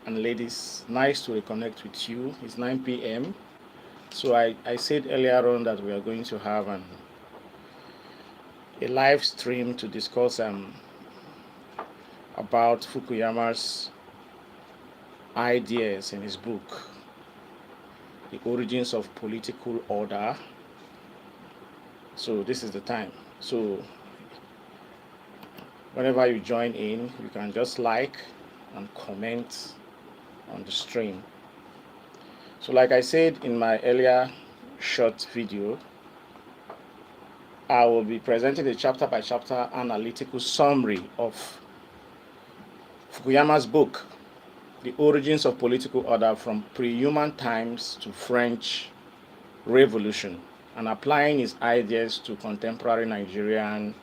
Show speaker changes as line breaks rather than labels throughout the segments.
and ladies, nice to reconnect with you. It's 9 p.m. So I said earlier on that we are going to have a live stream to discuss about Fukuyama's ideas in his book, The Origins of Political Order. So this is the time. So whenever you join in, you can just like and comment on the stream. So like I said in my earlier short video, I will be presenting a chapter by chapter analytical summary of Fukuyama's book, The Origins of Political Order from Pre-Human Times to French Revolution, and applying his ideas to contemporary Nigerian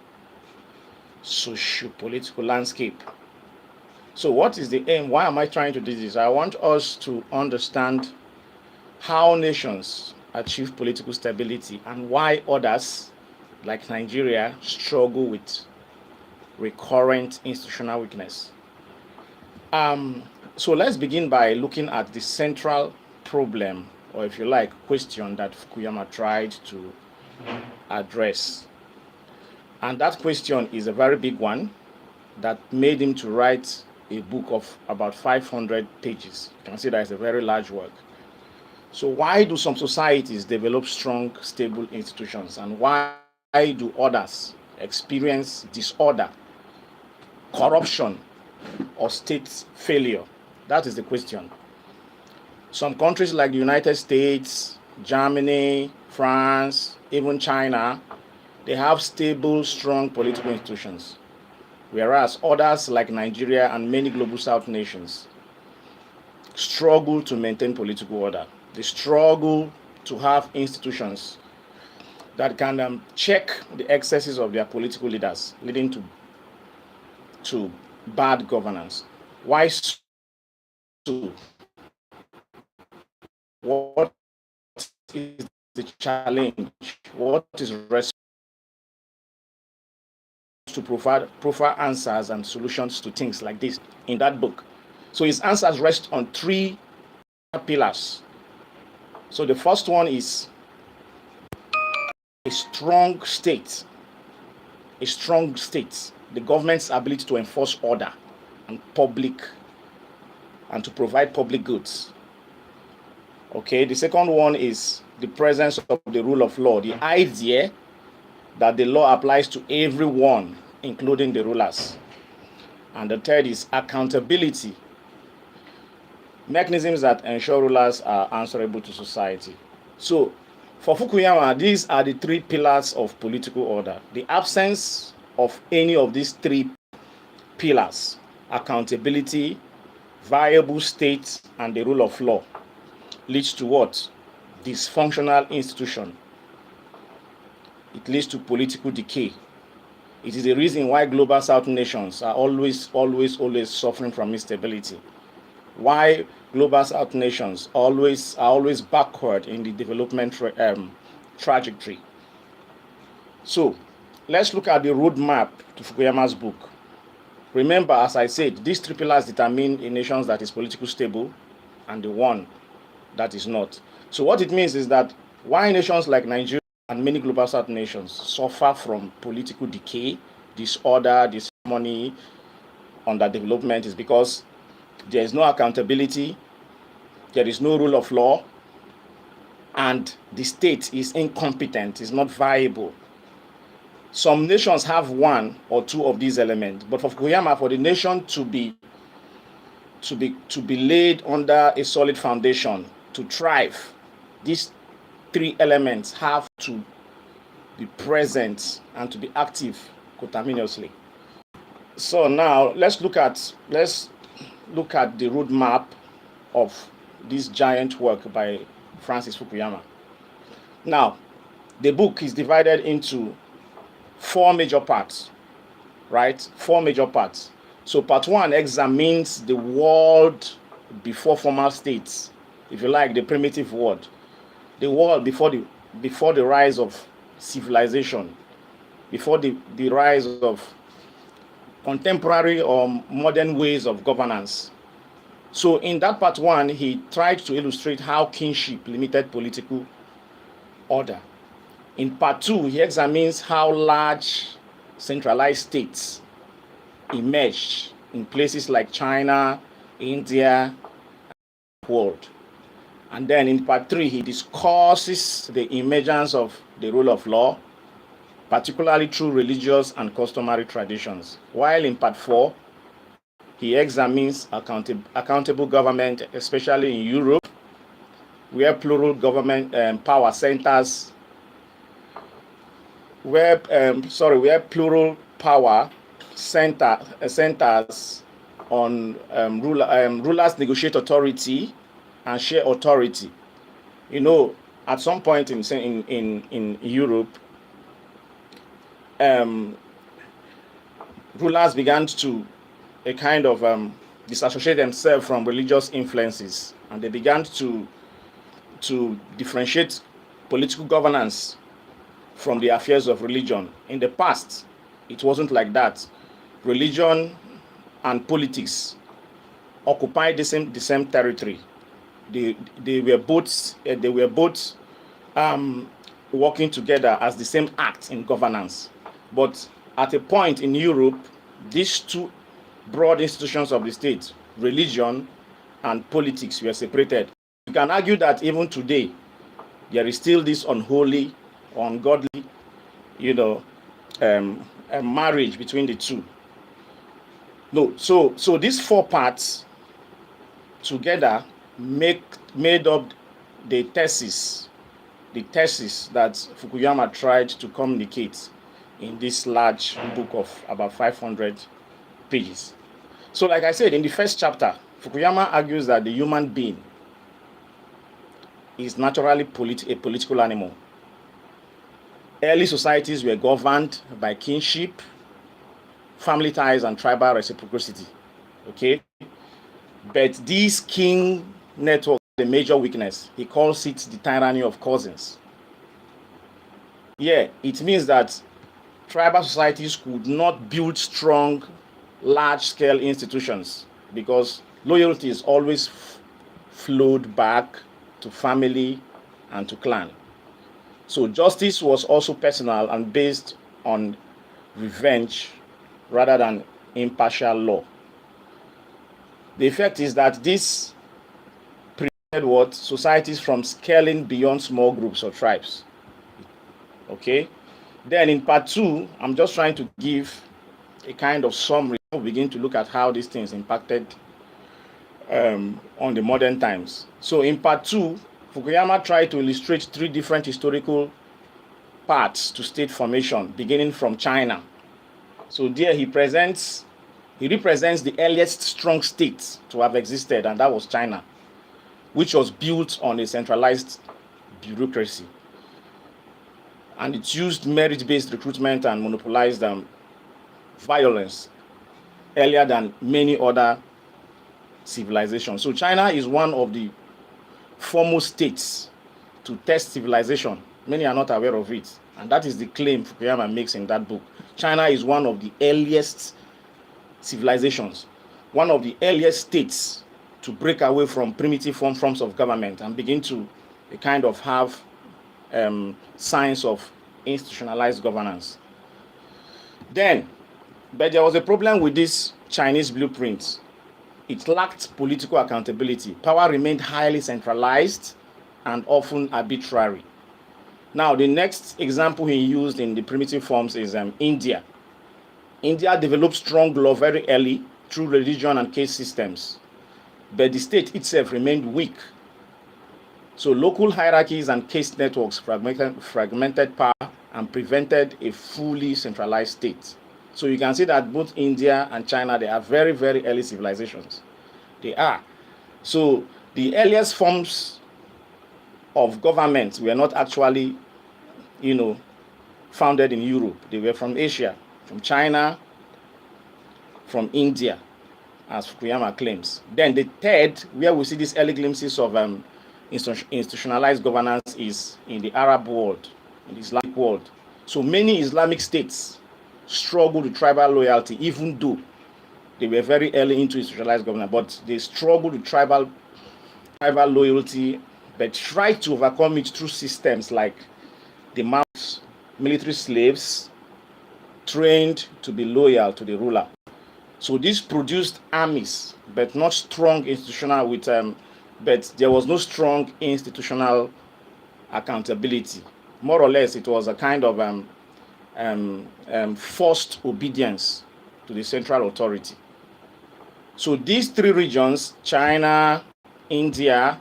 socio-political landscape. So what is the aim? Why am I trying to do this? I want us to understand how nations achieve political stability and why others, like Nigeria, struggle with recurrent institutional weakness. So let's begin by looking at the central problem, or if you like, question that Fukuyama tried to address. And that question is a very big one that made him to write a book of about 500 pages. You can see that it's a very large work. So why do some societies develop strong, stable institutions, and why do others experience disorder, corruption, or state failure? That is the question. Some countries like the United States, Germany, France, even China, they have stable, strong political institutions, whereas others like Nigeria and many global South nations struggle to maintain political order. They struggle to have institutions that can check the excesses of their political leaders, leading to bad governance. Why so? What is the challenge? What is response to provide proper answers and solutions to things like this in that book? So his answers rest on three pillars. So the first one is a strong state. A strong state, the government's ability to enforce order and to provide public goods. Okay, the second one is the presence of the rule of law, the idea that the law applies to everyone, including the rulers. And the third is accountability, mechanisms that ensure rulers are answerable to society. So for Fukuyama, these are the three pillars of political order. The absence of any of these three pillars, accountability, viable state, and the rule of law, leads to what? Dysfunctional institution. It leads to political decay. It is the reason why global South nations are always suffering from instability. Why global South nations are always backward in the development trajectory. So let's look at the roadmap to Fukuyama's book. Remember, as I said, these three pillars determine a nation that is politically stable and the one that is not. So what it means is that why nations like Nigeria and many global South nations suffer from political decay, disorder, disharmony, underdevelopment is because there is no accountability, there is no rule of law, and the state is incompetent, is not viable. Some nations have one or two of these elements, but for Fukuyama, for the nation to be laid under a solid foundation, to thrive, these three elements have to be present and to be active contemporaneously. So now let's look at the roadmap of this giant work by Francis Fukuyama. Now, the book is divided into four major parts, right? Four major parts. So part one examines the world before formal states, if you like, the primitive world, the world before the rise of civilization, before the rise of contemporary or modern ways of governance. So in that part one, he tried to illustrate how kingship limited political order. In part two, he examines how large centralized states emerged in places like China, India, and the world. And then in part three, he discusses the emergence of the rule of law, particularly through religious and customary traditions. While in part four, he examines accountable government, especially in Europe, where plural government power centers, where plural power centers on rulers negotiate authority and share authority. You know, at some point in Europe, rulers began to a kind of disassociate themselves from religious influences, and they began to differentiate political governance from the affairs of religion. In the past, it wasn't like that. Religion and politics occupied the same territory. They were both working together as the same act in governance. But at a point in Europe, these two broad institutions of the state, religion and politics, were separated. You can argue that even today, there is still this unholy, ungodly, a marriage between the two. No, so these four parts together made up the thesis that Fukuyama tried to communicate in this large book of about 500 pages. So like I said, in the first chapter, Fukuyama argues that the human being is naturally a political animal. Early societies were governed by kinship, family ties, and tribal reciprocity. Okay? But this king network is a major weakness. He calls it the tyranny of cousins. Yeah, it means that tribal societies could not build strong, large-scale institutions because loyalty is always flowed back to family and to clan. So justice was also personal and based on revenge rather than impartial law. The effect is that this prevented societies from scaling beyond small groups or tribes. Okay? Then in part two, I'm just trying to give a kind of summary. We'll begin to look at how these things impacted on the modern times. So in part two, Fukuyama tried to illustrate three different historical paths to state formation, beginning from China. So there he represents the earliest strong state to have existed, and that was China, which was built on a centralized bureaucracy. And it used merit-based recruitment and monopolized violence earlier than many other civilizations. So China is one of the foremost states to test civilization. Many are not aware of it, and that is the claim Fukuyama makes in that book. China is one of the earliest civilizations, one of the earliest states to break away from primitive forms of government and begin to kind of have signs of institutionalized governance. But there was a problem with this Chinese blueprint. It lacked political accountability. Power remained highly centralized and often arbitrary. Now, the next example he used in the primitive forms is India. India developed strong law very early through religion and caste systems, but the state itself remained weak. So local hierarchies and caste networks fragmented power and prevented a fully centralized state. So you can see that both India and China, they are very, very early civilizations. They are. So the earliest forms of government were not actually, founded in Europe. They were from Asia, from China, from India, as Fukuyama claims. Then the third, where we see these early glimpses of institutionalized governance, is in the Arab world, in the Islamic world. So many Islamic states struggle with tribal loyalty, even though They were very early into institutionalized government, but they struggled with tribal loyalty, but tried to overcome it through systems like the mounts, military slaves, trained to be loyal to the ruler. So this produced armies, but not strong institutional but there was no strong institutional accountability. More or less, it was a kind of forced obedience to the central authority. So these three regions, China, India,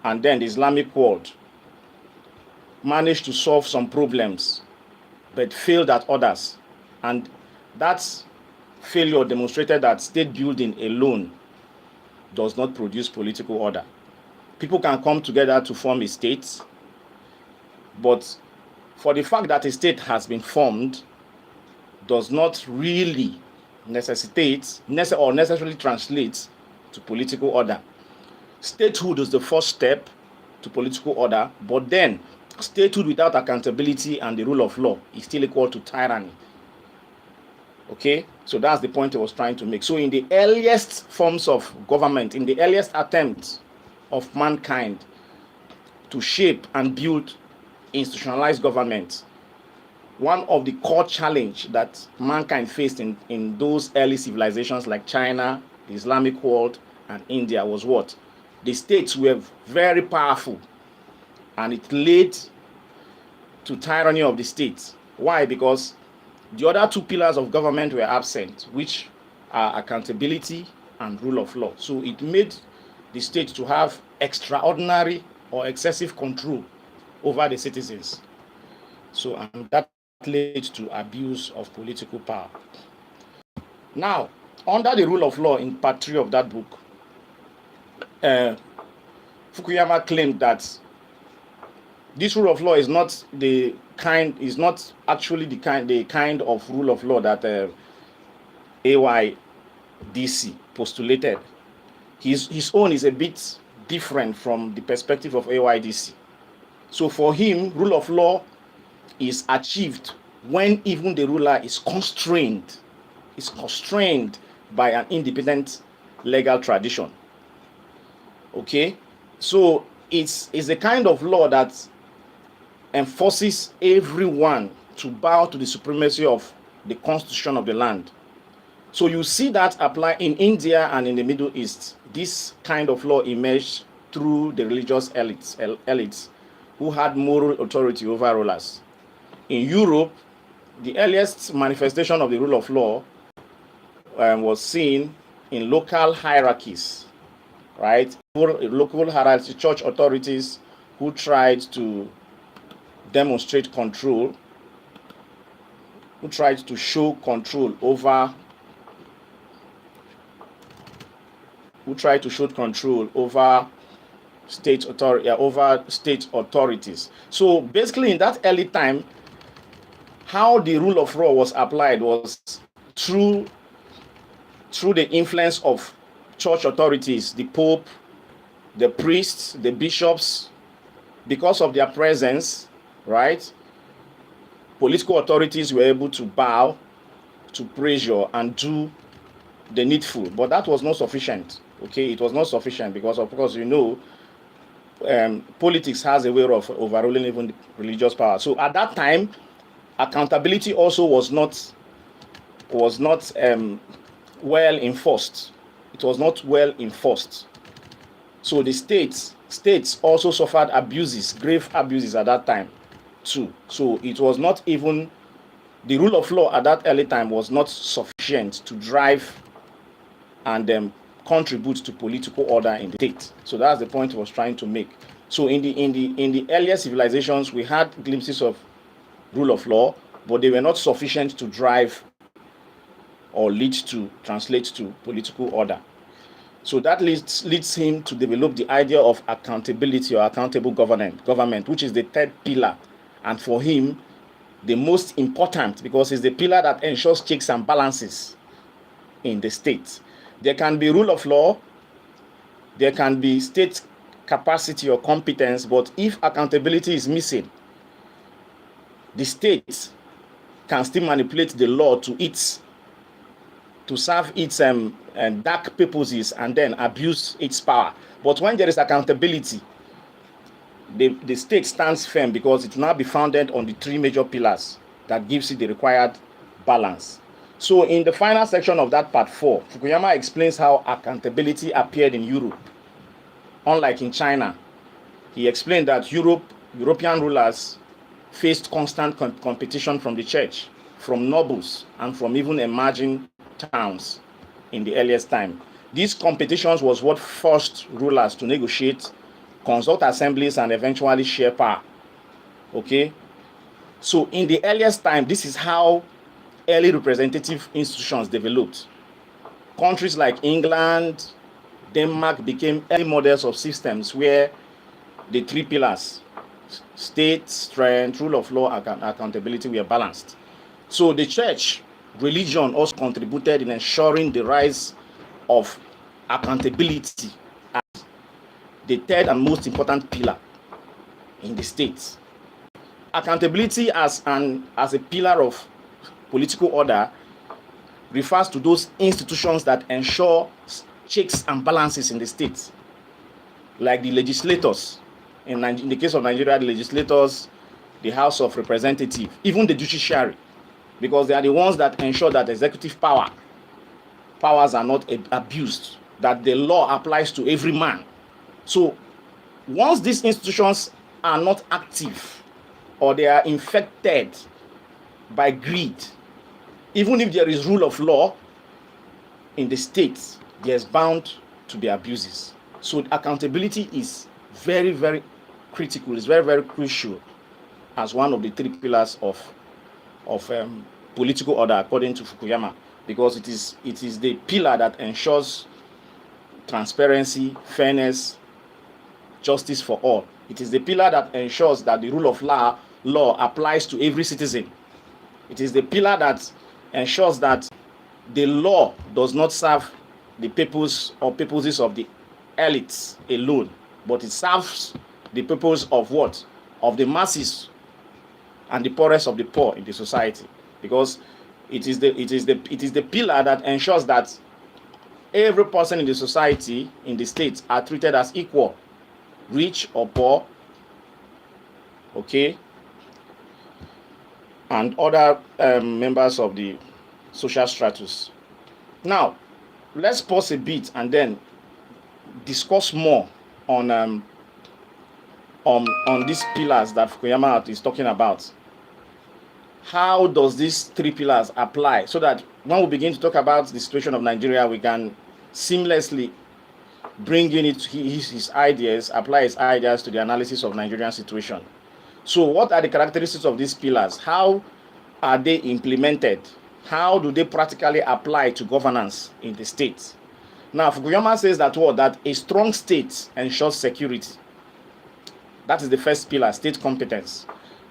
and then the Islamic world, managed to solve some problems, but failed at others. And that failure demonstrated that state building alone does not produce political order. People can come together to form a state, but for the fact that a state has been formed does not really necessarily translate to political order. Statehood is the first step to political order, but then statehood without accountability and the rule of law is still equal to tyranny. Okay, so that's the point I was trying to make. So in the earliest forms of government, in the earliest attempts of mankind to shape and build institutionalized government, one of the core challenge that mankind faced in those early civilizations like China, the Islamic world, and India was what? The states were very powerful, and it led to tyranny of the states. Why? Because the other two pillars of government were absent, which are accountability and rule of law. So it made the state to have extraordinary or excessive control over the citizens. So and that led to abuse of political power. Now, under the rule of law in part 3 of that book, Fukuyama claimed that this rule of law is not actually the kind of rule of law that AYDC postulated. His own is a bit different from the perspective of AYDC. So for him, rule of law is achieved when even the ruler is constrained by an independent legal tradition. Okay, so it's a kind of law that enforces everyone to bow to the supremacy of the constitution of the land. So you see that apply in India and in the Middle East. This kind of law emerged through the religious elites who had moral authority over rulers. In Europe, the earliest manifestation of the rule of law was seen in local hierarchies, right? Local hierarchies, church authorities who tried to demonstrate control, who tried to show control over state authorities. So basically in that early time, how the rule of law was applied was through the influence of church authorities, the Pope, the priests, the bishops. Because of their presence, right, political authorities were able to bow to pressure and do the needful. But that was not sufficient. Okay, it was not sufficient because, of course, politics has a way of overruling even religious power. So at that time, accountability also was not well enforced. It was not well enforced. So the states also suffered grave abuses at that time too. So it was not even, the rule of law at that early time was not sufficient to drive and contribute to political order in the state. So that's the point I was trying to make. So in the earlier civilizations, we had glimpses of rule of law, but they were not sufficient to drive or translate to political order. So that leads him to develop the idea of accountability or accountable government, which is the third pillar. And for him, the most important, because it's the pillar that ensures checks and balances in the state. There can be rule of law, there can be state capacity or competence, but if accountability is missing, the state can still manipulate the law to its to serve its dark purposes and then abuse its power. But when there is accountability, the state stands firm because it will now be founded on the three major pillars that gives it the required balance. So in the final section of that part 4, Fukuyama explains how accountability appeared in Europe. Unlike in China, he explained that European rulers faced constant competition from the church, from nobles, and from even emerging towns in the earliest time. These competitions was what forced rulers to negotiate, consult assemblies, and eventually share power. Okay? So in the earliest time, this is how early representative institutions developed. Countries like England, Denmark became early models of systems where the three pillars, state, strength, rule of law, and accountability, were balanced. So the church, religion also contributed in ensuring the rise of accountability as the third and most important pillar in the state. Accountability as a pillar of political order refers to those institutions that ensure checks and balances in the state, like the legislators. In the case of Nigeria, the legislators, the House of Representatives, even the judiciary, because they are the ones that ensure that executive powers are not abused, that the law applies to every man. So once these institutions are not active or they are infected by greed, even if there is rule of law in the state, there's bound to be abuses. So accountability is very, very critical. It's very, very crucial as one of the three pillars of political order, according to Fukuyama, because it is the pillar that ensures transparency, fairness, justice for all. It is the pillar that ensures that the rule of law applies to every citizen. It is the pillar that ensures that the law does not serve the purpose or purposes of the elites alone, but it serves the purpose of what? Of the masses and the poorest of the poor in the society. Because it is the pillar that ensures that every person in the society, in the state, are treated as equal, rich or poor, okay, and other members of the social stratus. Now, let's pause a bit and then discuss more on these pillars that Fukuyama is talking about. How does these three pillars apply, so that when we begin to talk about the situation of Nigeria, we can seamlessly bring in his ideas, apply his ideas to the analysis of Nigerian situation. So what are the characteristics of these pillars? How are they implemented? How do they practically apply to governance in the state? Now, Fukuyama says that a strong state ensures security. That is the first pillar, state competence.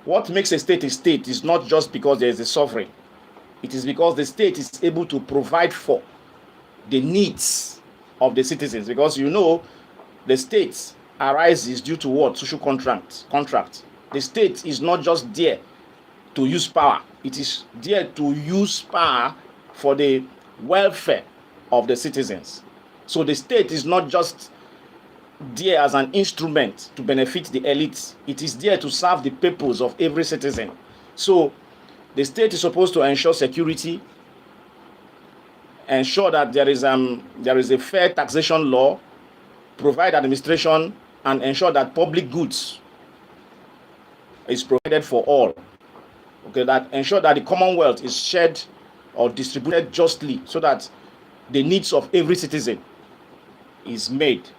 What makes a state is not just because there is a sovereign. It is because the state is able to provide for the needs of the citizens. Because the state arises due to what? Social contract. The state is not just there to use power. It is there to use power for the welfare of the citizens. So the state is not just there as an instrument to benefit the elites. It is there to serve the purpose of every citizen. So the state is supposed to ensure security, ensure that there is a fair taxation law, provide administration, and ensure that public goods is provided for all. Okay, that ensure that the commonwealth is shared or distributed justly, so that the needs of every citizen is met.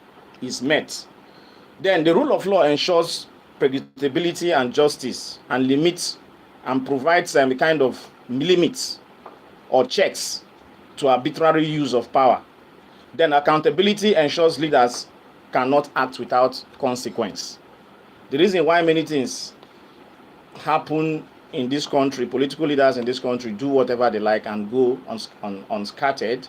Then the rule of law ensures predictability and justice, and limits and provides a kind of limits or checks to arbitrary use of power. Then accountability ensures leaders cannot act without consequence. The reason why many things happen in this country, political leaders in this country do whatever they like and go unscattered,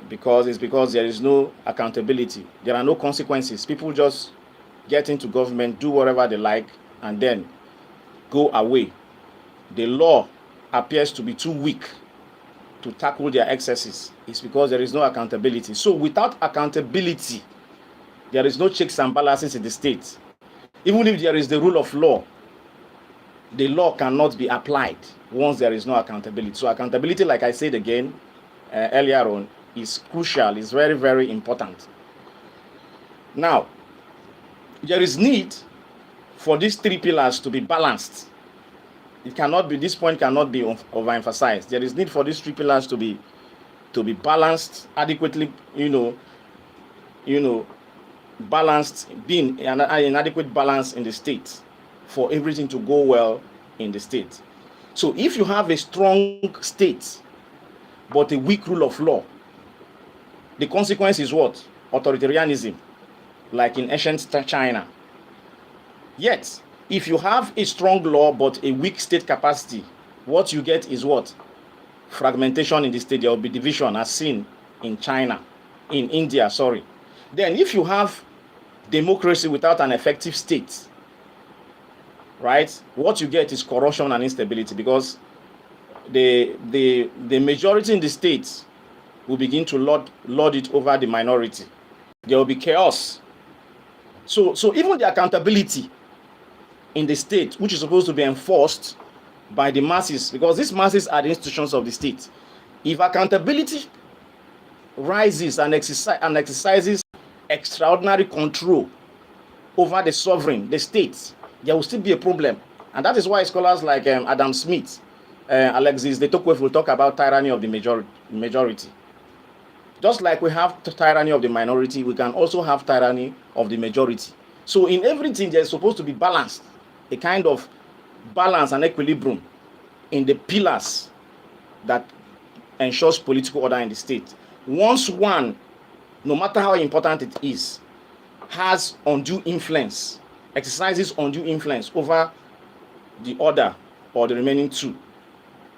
because there is no accountability. There are no consequences. People just get into government, do whatever they like, and then go away. The law appears to be too weak to tackle their excesses is because there is no accountability. So without accountability, there is no checks and balances in the state. Even if there is the rule of law, the law cannot be applied once there is no accountability. So accountability, like I said again earlier on, is crucial, is very, very important. Now, there is need for these three pillars to be balanced. It cannot be, this point cannot be overemphasized. There is need for these three pillars to be balanced adequately, balanced, being an adequate balance in the state for everything to go well in the state. So if you have a strong state but a weak rule of law, the consequence is what? Authoritarianism, like in ancient China. Yet, if you have a strong law but a weak state capacity, what you get is what? Fragmentation in the state. There will be division, as seen in China, in India, sorry. Then if you have democracy without an effective state, right, what you get is corruption and instability, because the majority in the state will begin to lord it over the minority. There will be chaos. So even the accountability in the state, which is supposed to be enforced by the masses, because these masses are the institutions of the state, if accountability rises and exercises extraordinary control over the sovereign, the state, there will still be a problem. And that is why scholars like Adam Smith, Alexis de Tocqueville will talk about tyranny of the majority. Just like we have tyranny of the minority, we can also have tyranny of the majority. So in everything, there's supposed to be balance, a kind of balance and equilibrium in the pillars that ensures political order in the state. Once one, no matter how important it is, has undue influence, exercises undue influence over the other or the remaining two,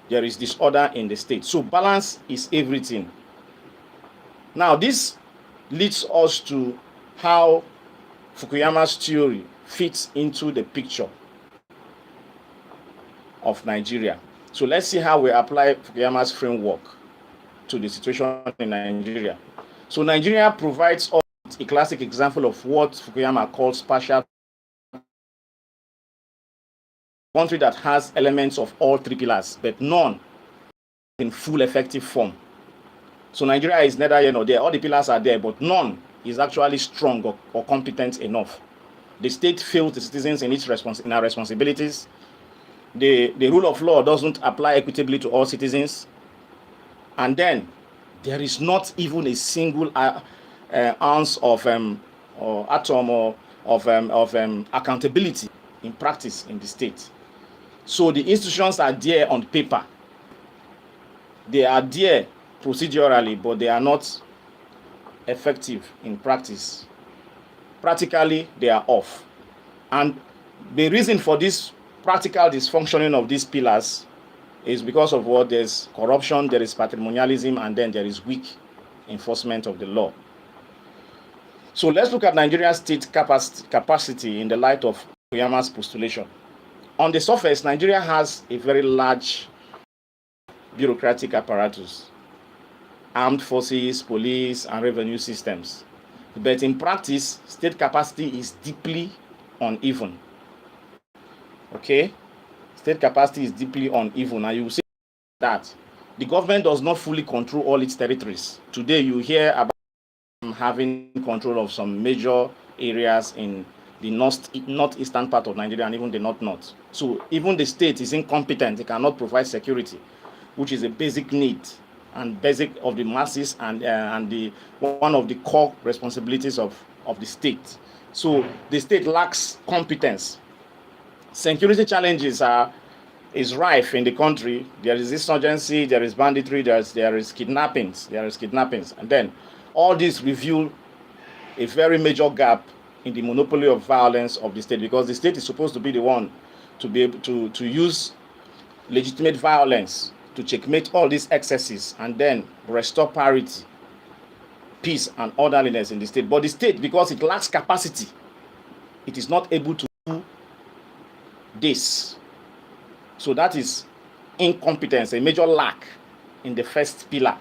there is disorder in the state. So balance is everything. Now, this leads us to how Fukuyama's theory fits into the picture of Nigeria. So let's see how we apply Fukuyama's framework to the situation in Nigeria. So Nigeria provides us a classic example of what Fukuyama calls partial country that has elements of all three pillars, but none in full effective form. So Nigeria is neither here nor there. All the pillars are there, but none is actually strong or competent enough. The state fails the citizens in in our responsibilities. The rule of law doesn't apply equitably to all citizens. And then there is not even a single ounce of or atom of accountability in practice in the state. So the institutions are there on paper. They are there procedurally, but they are not effective in practice. Practically, they are off. And the reason for this practical dysfunctioning of these pillars is because of what? There's corruption, there is patrimonialism, and then there is weak enforcement of the law. So let's look at Nigeria's state capacity in the light of Fukuyama's postulation. On the surface, Nigeria has a very large bureaucratic apparatus, armed forces, police, and revenue systems. But in practice, state capacity is deeply uneven. Okay? State capacity is deeply uneven, and you will see that the government does not fully control all its territories. Today, you hear about having control of some major areas in the northeastern part of Nigeria and even the north. So even the state is incompetent. It cannot provide security, which is a basic need and basic of the masses and the one of the core responsibilities of the state. So the state lacks competence. Security challenges is rife in the country. There is insurgency, there is banditry, there is kidnappings, and then all this reveal a very major gap in the monopoly of violence of the state, because the state is supposed to be the one to be able to use legitimate violence to checkmate all these excesses and then restore parity, peace, and orderliness in the state. But the state, because it lacks capacity, it is not able to do this. So that is incompetence, a major lack in the first pillar.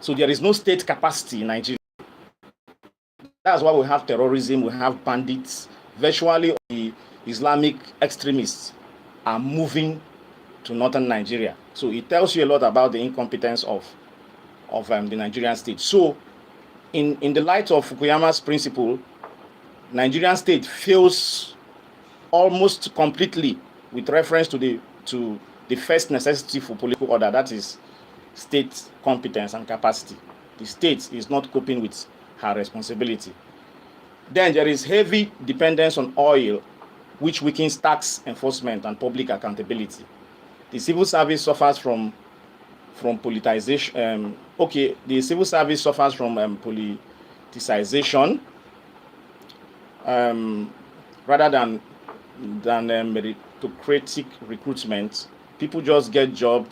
So there is no state capacity in Nigeria. That's why we have terrorism, we have bandits. Virtually the Islamic extremists are moving to northern Nigeria. So it tells you a lot about the incompetence of the Nigerian state. So in the light of Fukuyama's principle, Nigerian state fails almost completely with reference to the first necessity for political order, that is state competence and capacity. The state is not coping with her responsibility. Then there is heavy dependence on oil, which weakens tax enforcement and public accountability. The civil service suffers from politicization. The civil service suffers from politicization rather than meritocratic recruitment. People just get job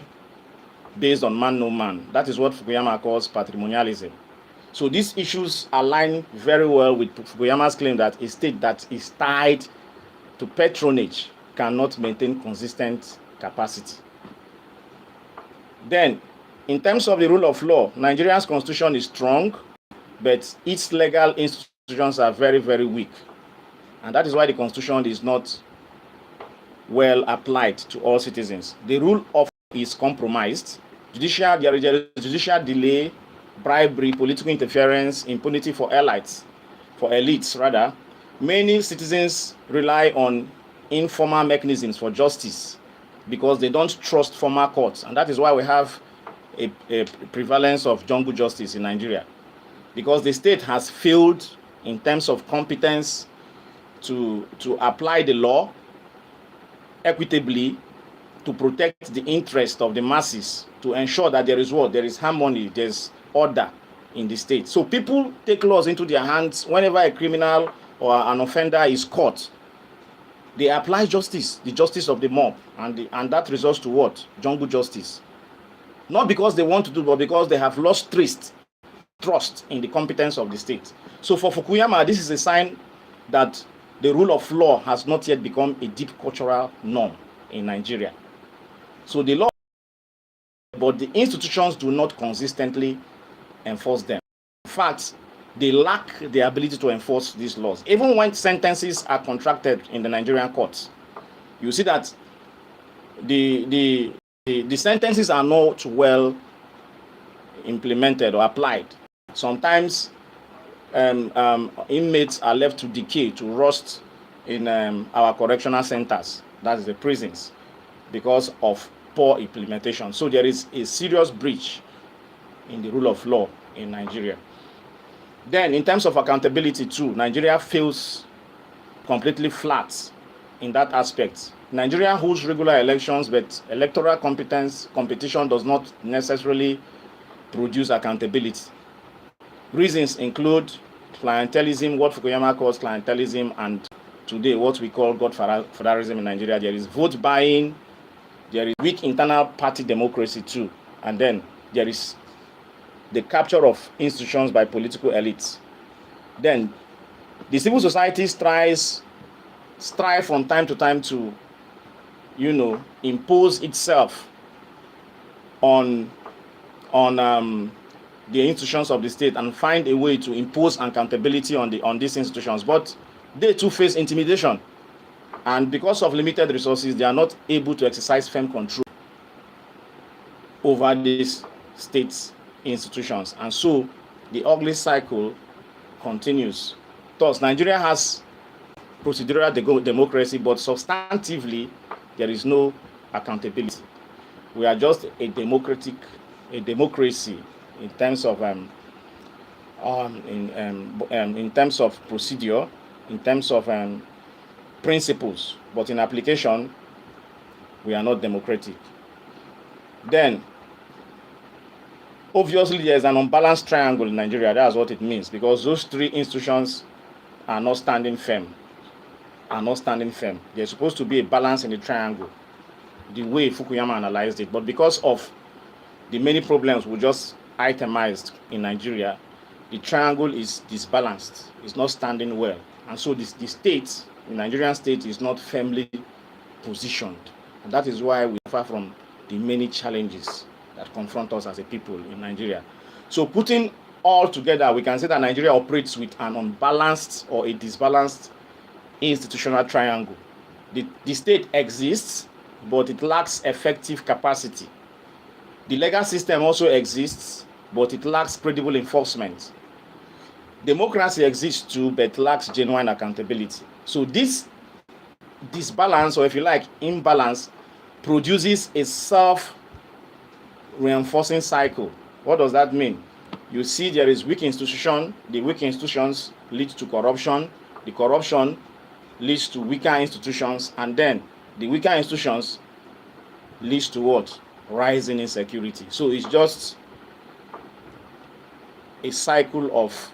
based on man no man. That is what Fukuyama calls patrimonialism. So these issues align very well with Fukuyama's claim that a state that is tied to patronage cannot maintain consistent capacity. Then, in terms of the rule of law, Nigeria's constitution is strong, but its legal institutions are very, very weak. And that is why the constitution is not well applied to all citizens. The rule of law is compromised. There is judicial delay, bribery, political interference, impunity for elites. Many citizens rely on informal mechanisms for justice because they don't trust formal courts, and that is why we have a prevalence of jungle justice in Nigeria, because the state has failed in terms of competence to apply the law equitably, to protect the interest of the masses, to ensure that there is harmony, there's order in the state. So people take laws into their hands whenever a criminal or an offender is caught. They apply justice, the justice of the mob, and that results to what? Jungle justice. Not because they want to do, but because they have lost trust in the competence of the state. So for Fukuyama, this is a sign that the rule of law has not yet become a deep cultural norm in Nigeria. So the law, but the institutions do not consistently enforce them. In fact, they lack the ability to enforce these laws. Even when sentences are contracted in the Nigerian courts, you see that the sentences are not well implemented or applied. Sometimes inmates are left to decay, to rust in our correctional centers, that is the prisons, because of poor implementation. So there is a serious breach in the rule of law in Nigeria. Then in terms of accountability too, Nigeria feels completely flat in that aspect. Nigeria holds regular elections, but electoral competition does not necessarily produce accountability. Reasons include clientelism, what Fukuyama calls clientelism, and today what we call godfatherism in Nigeria. There is vote buying, there is weak internal party democracy too, and then there is the capture of institutions by political elites. Then the civil society strive from time to time to, impose itself on the institutions of the state and find a way to impose accountability on these institutions. But they too face intimidation, and because of limited resources, they are not able to exercise firm control over these states institutions, and so the ugly cycle continues. Thus, Nigeria has procedural democracy, but substantively there is no accountability. We are just a democracy in terms of in terms of procedure, in terms of principles, but in application we are not democratic. Then obviously, there is an unbalanced triangle in Nigeria. That's what it means, because those three institutions are not standing firm. There's supposed to be a balance in the triangle, the way Fukuyama analyzed it. But because of the many problems we just itemized in Nigeria, the triangle is disbalanced. It's not standing well. And so the state, the Nigerian state, is not firmly positioned. And that is why we suffer from the many challenges that confront us as a people in Nigeria. So putting all together, we can say that Nigeria operates with an unbalanced or a disbalanced institutional triangle. The state exists, but it lacks effective capacity. The legal system also exists, but it lacks credible enforcement. Democracy exists too, but lacks genuine accountability. So this disbalance, or if you like, imbalance, produces a self-reinforcing cycle. What does that mean? You see there is weak institution, the weak institutions lead to corruption, the corruption leads to weaker institutions, and then the weaker institutions leads to what? Rising insecurity. So it's just a cycle of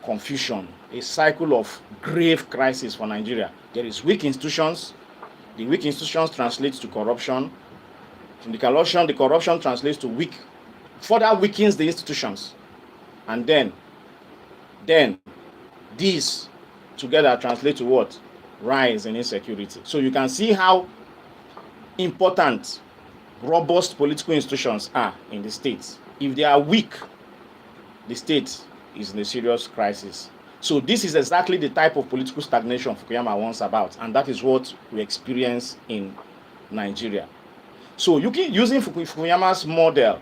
confusion, a cycle of grave crisis for Nigeria. There is weak institutions, the weak institutions translates to corruption. From the corruption translates to further weakens the institutions. And then these together translate to what? Rise in insecurity. So you can see how important robust political institutions are in the states. If they are weak, the state is in a serious crisis. So this is exactly the type of political stagnation Fukuyama warns about, and that is what we experience in Nigeria. So using Fukuyama's model,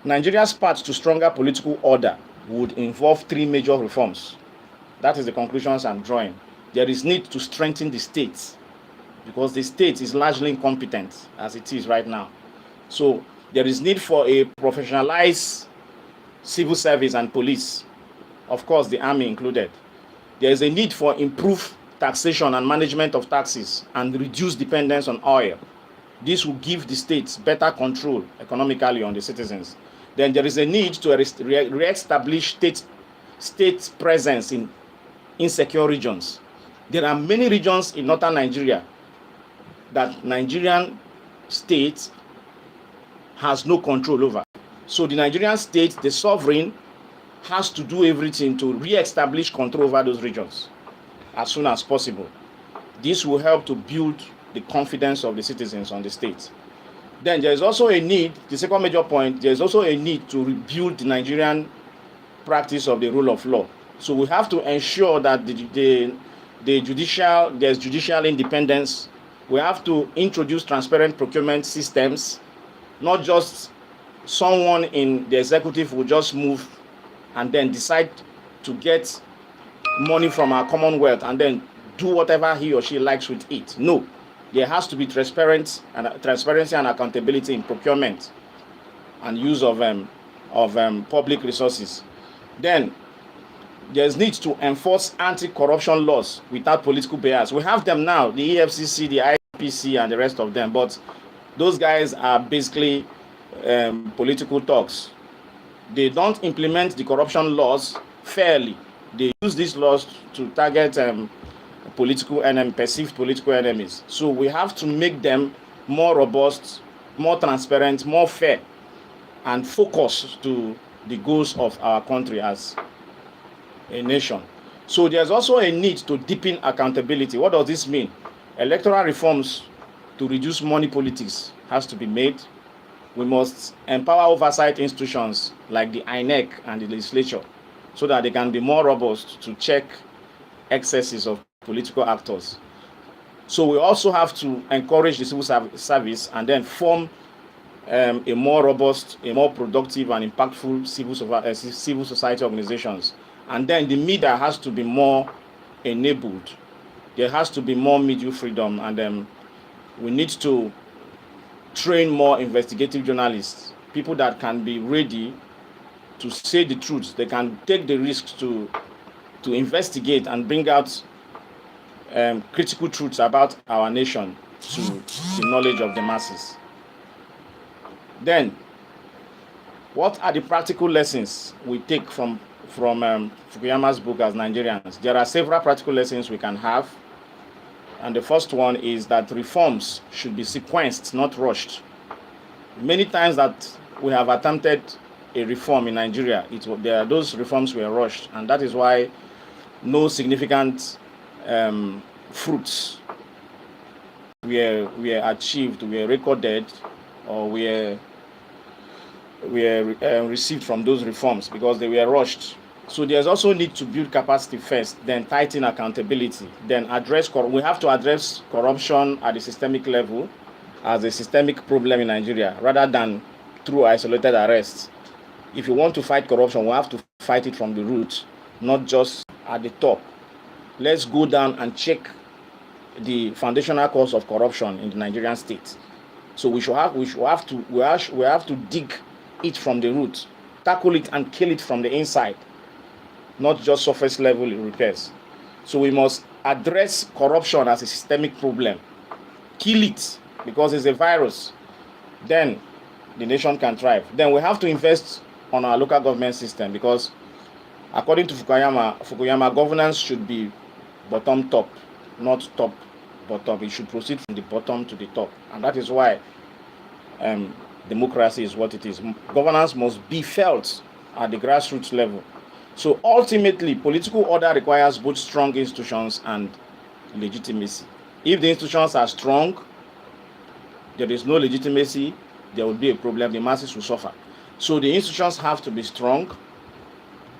Nigeria's path to stronger political order would involve three major reforms. That is the conclusions I'm drawing. There is need to strengthen the state, because the state is largely incompetent as it is right now. So there is need for a professionalized civil service and police, of course the army included. There is a need for improved taxation and management of taxes and reduce dependence on oil. This will give the states better control economically on the citizens. Then there is a need to re-establish state presence in insecure regions. There are many regions in northern Nigeria that Nigerian state has no control over. So the Nigerian state, the sovereign, has to do everything to re-establish control over those regions as soon as possible. This will help to build the confidence of the citizens on the state. Then there is also a need, the second major point, there is also a need to rebuild the Nigerian practice of the rule of law. So we have to ensure that there's judicial independence. We have to introduce transparent procurement systems, not just someone in the executive will just move and then decide to get money from our commonwealth and then do whatever he or she likes with it. No, there has to be transparency and accountability in procurement and use of public resources. Then there's need to enforce anti-corruption laws without political bias. We have them now, the EFCC, the IPC, and the rest of them, but those guys are basically political talks. They don't implement the corruption laws fairly. They use these laws to target perceived political enemies. So we have to make them more robust, more transparent, more fair, and focus to the goals of our country as a nation. So there's also a need to deepen accountability. What does this mean? Electoral reforms to reduce money politics has to be made. We must empower oversight institutions like the INEC and the legislature so that they can be more robust to check excesses of political actors. So we also have to encourage the civil service and then form a more robust, a more productive and impactful civil society organizations. And then the media has to be more enabled. There has to be more media freedom, and we need to train more investigative journalists, people that can be ready to say the truth. They can take the risks to investigate and bring out critical truths about our nation to the knowledge of the masses. Then, what are the practical lessons we take from Fukuyama's book as Nigerians? There are several practical lessons we can have. And the first one is that reforms should be sequenced, not rushed. Many times that we have attempted a reform in Nigeria, those reforms were rushed, and that is why no significant fruits were achieved, were recorded, or were received from those reforms, because they were rushed. So there's also need to build capacity first, then tighten accountability, then we have to address corruption at the systemic level as a systemic problem in Nigeria, rather than through isolated arrests. If you want to fight corruption, we have to fight it from the root, not just at the top. Let's go down and check the foundational cause of corruption in the Nigerian state. So we have to dig it from the root, tackle it and kill it from the inside, not just surface level repairs. So we must address corruption as a systemic problem, kill it because it's a virus. Then the nation can thrive. Then we have to invest on our local government system, because according to Fukuyama, governance should be bottom top, not top bottom. It should proceed from the bottom to the top, and that is why democracy is what it is. Governance must be felt at the grassroots level. So ultimately, political order requires both strong institutions and legitimacy. If the institutions are strong, there is no legitimacy, there will be a problem, the masses will suffer. So the institutions have to be strong,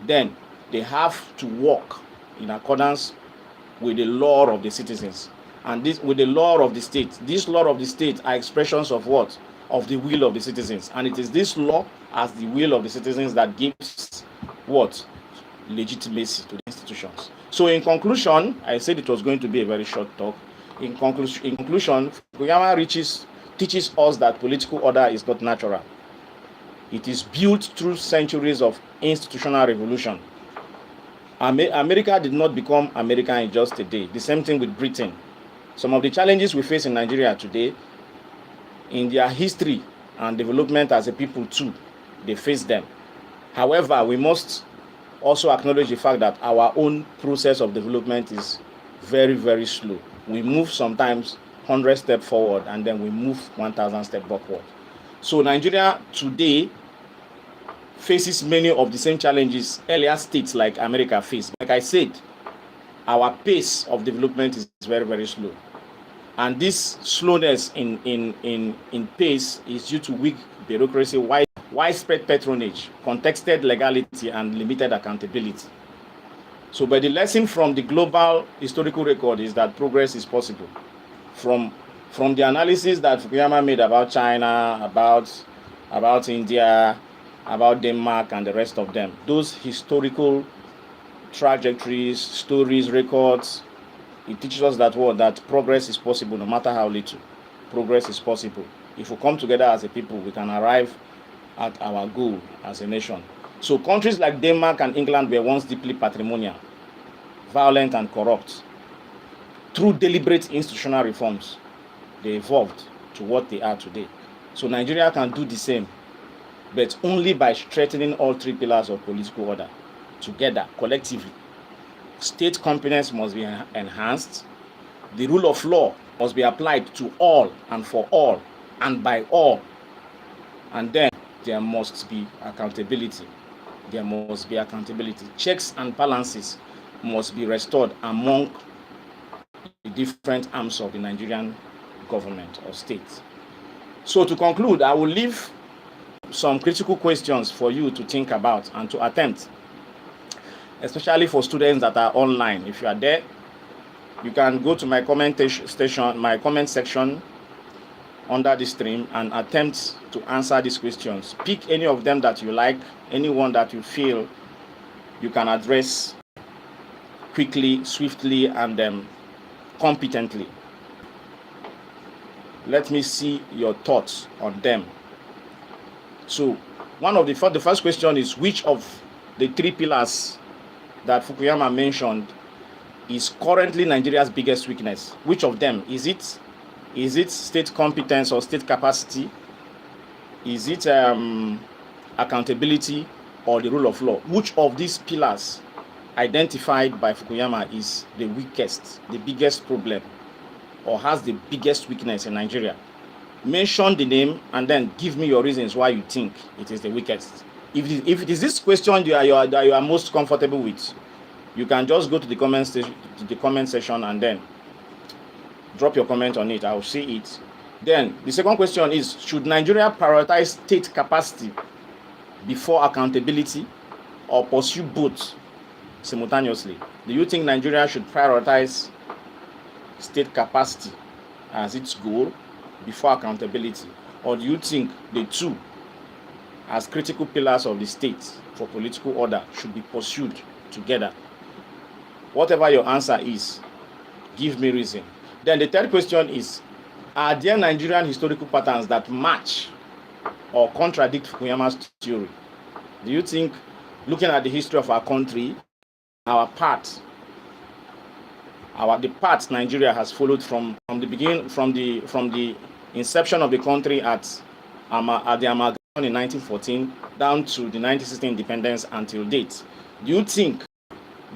then they have to work in accordance with the law of the citizens, and this with the law of the state. This law of the state are expressions of what? Of the will of the citizens. And it is this law as the will of the citizens that gives what? Legitimacy to the institutions. So in conclusion, I said it was going to be a very short talk. In conclusion, Fukuyama teaches us that political order is not natural. It is built through centuries of institutional revolution. America did not become America in just a day. The same thing with Britain. Some of the challenges we face in Nigeria today, in their history and development as a people too, they face them. However, we must also acknowledge the fact that our own process of development is very, very slow. We move sometimes 100 steps forward and then we move 1,000 steps backward. So Nigeria today faces many of the same challenges earlier states like America faced. Like I said, our pace of development is very, very slow. And this slowness in pace is due to weak bureaucracy, widespread patronage, contested legality, and limited accountability. So, but the lesson from the global historical record is that progress is possible. From the analysis that Fukuyama made about China, about India, about Denmark, and the rest of them, those historical trajectories, stories, records, it teaches us that progress is possible no matter how little. Progress is possible. If we come together as a people, we can arrive at our goal as a nation. So countries like Denmark and England were once deeply patrimonial, violent and corrupt. Through deliberate institutional reforms, they evolved to what they are today. So Nigeria can do the same, but only by strengthening all three pillars of political order together, collectively. State competence must be enhanced. The rule of law must be applied to all and for all and by all. And then there must be accountability. There must be accountability. Checks and balances must be restored among the different arms of the Nigerian government or state. So to conclude, I will leave some critical questions for you to think about and to attempt, especially for students that are online. If you are there, you can go to my comment section under the stream and attempt to answer these questions. Pick any of them that you like, anyone that you feel you can address quickly, swiftly, and competently. Let me see your thoughts on them. So, the first question is, which of the three pillars that Fukuyama mentioned is currently Nigeria's biggest weakness? Which of them? Is it state competence or state capacity? Is it accountability or the rule of law? Which of these pillars identified by Fukuyama is the weakest, the biggest problem, or has the biggest weakness in Nigeria? Mention the name and then give me your reasons why you think it is the weakest. If it is this question you are most comfortable with, you can just go to the comment section and then Drop your comment on it. I will see it. Then the second question is, should Nigeria prioritize state capacity before accountability, or pursue both simultaneously? Do you think Nigeria should prioritize state capacity as its goal before accountability, or do you think the two, as critical pillars of the state for political order, should be pursued together? Whatever your answer is, give me reason. Then the third question is, are there Nigerian historical patterns that match or contradict Fukuyama's theory? Do you think, looking at the history of our country, the path Nigeria has followed from the beginning, from the inception of the country at the amalgamation in 1914 down to the 1960 independence until date, do you think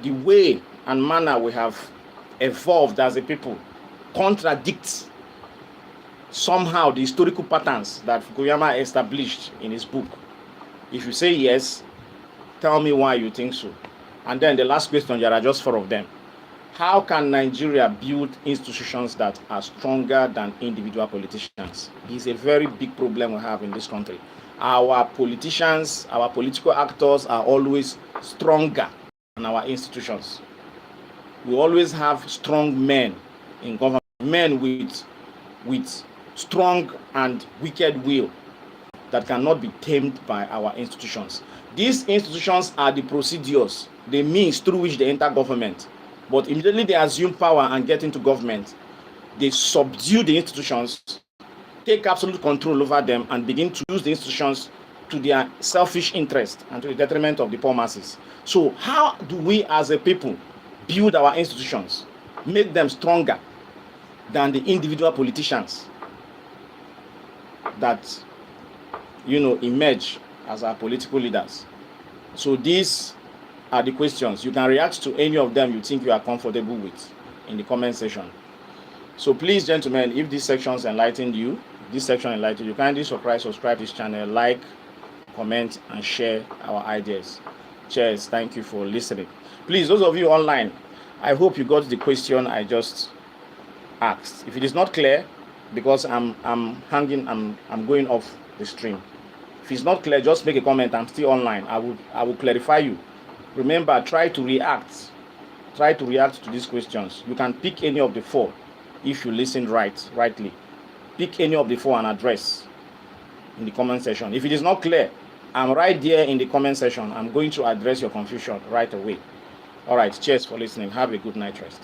the way and manner we have evolved as a people contradicts somehow the historical patterns that Fukuyama established in his book? If you say yes, tell me why you think so. And then the last question, there are just 4 of them. How can Nigeria build institutions that are stronger than individual politicians? It's a very big problem we have in this country. Our politicians, our political actors are always stronger than our institutions. We always have strong men in government, men with strong and wicked will that cannot be tamed by our institutions. These institutions are the procedures, the means through which they enter government. But immediately they assume power and get into government, they subdue the institutions, take absolute control over them, and begin to use the institutions to their selfish interest and to the detriment of the poor masses. So how do we as a people build our institutions, make them stronger than the individual politicians that emerge as our political leaders? So these are the questions. You can react to any of them you think you are comfortable with in the comment section. So please, gentlemen, if this section enlightened you, kindly subscribe to this channel, like, comment, and share our ideas. Cheers. Thank you for listening. Please, those of you online, I hope you got the question I just asked. If it is not clear, because I'm going off the stream. If it's not clear, just make a comment. I'm still online. I will clarify you. Remember, try to react to these questions. You can pick any of the 4 if you listen rightly. Pick any of the 4 and address in the comment section. If it is not clear, I'm right there in the comment section. I'm going to address your confusion right away. All right, cheers for listening. Have a good night rest.